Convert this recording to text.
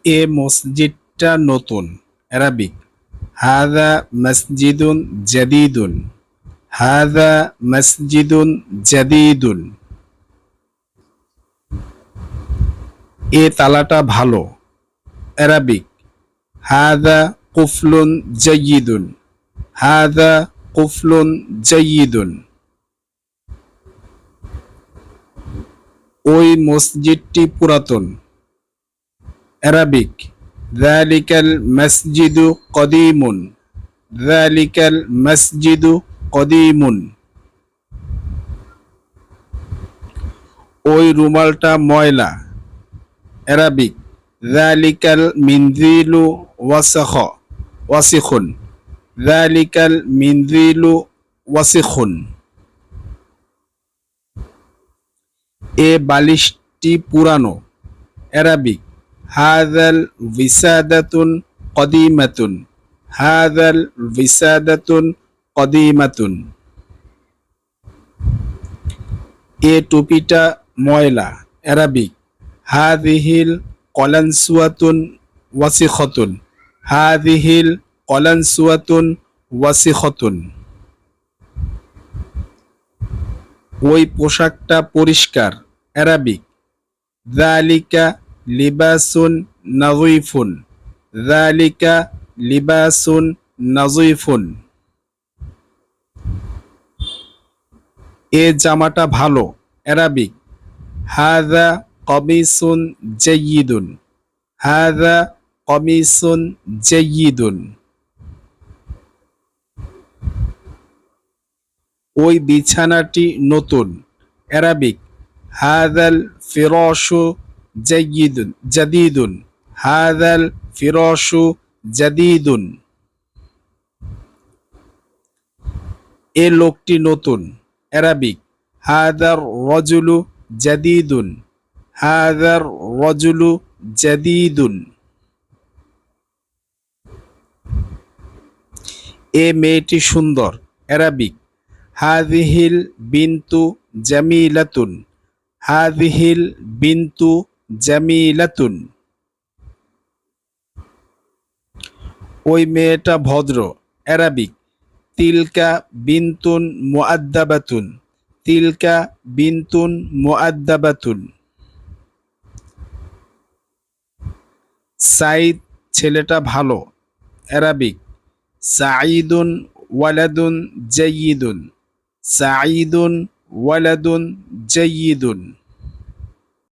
এ মসজিদটা নতুন। অ্যারাবিক হাযা মসজিদুন জাদীদুন। হাযা মসজিদুন জাদীদুন। এ তালাটা ভালো। অ্যারাবিক হাযা কুফলুন জাইয়িদুন। হাযা কুফলুন জাইয়িদুন। ওই মসজিদটি পুরাতন। অ্যারাবিক যালিকাল মসজিদু কদীমুন। যালিকাল মসজিদু কদীমুন। ওই রুমালটা ময়লা। অ্যারাবিক যালিকাল মিনজিলু ওয়াসিখুন। যালিকাল মিনজিলু ওয়াসিখুন। এ বালিশটি পুরানো। অ্যারাবিক হাযাল বিসাদাতুন কদীমাতুন। হাযাল বিসাদাতুন কদীমাতুন। এ টুপিটা ময়লা। অ্যারাবিক হাযিহিল কলানসুয়াতুন ওয়াসিখাতুন। হাযিহিল কলানসুয়াতুন ওয়াসিখাতুন। ওই পোশাকটা পরিষ্কার। অ্যারাবিক যালিকা লিবাসুন নাযীফুন। যালিকা লিবাসুন নাযীফুন। এ জামাটা ভালো। অ্যারাবিক হাযা কমিসুন জাইয়িদুন। হাযা কমিসুন জাইয়িদুন। ওই বিছানাটি নতুন। অ্যারাবিক হাযাল ফিরাশু জাদীদুন। হাযাল ফিরাশু জাদীদুন। এ লোকটি নতুন। অ্যারাবিক হাযার রাজুলু জাদীদুন। হাযার রাজুলু জাদীদুন। এ মেয়েটি সুন্দর। অ্যারাবিক হাযিহিল বিনতু জামিলাতুন। হাযিহিল বিনতু জামিলাতুন। ওই মেয়েটা ভদ্র। অ্যারাবিক তিলকা বিনতুন মুআদ্দাবাতুন। তিলকা বিনতুন মুআদ্দাবাতুন। সাঈদ ছেলেটা ভালো। অ্যারাবিক সাঈদুন ওয়ালাদুন জাইয়িদুন। সাঈদুন ওয়ালাদুন জাইয়িদুন।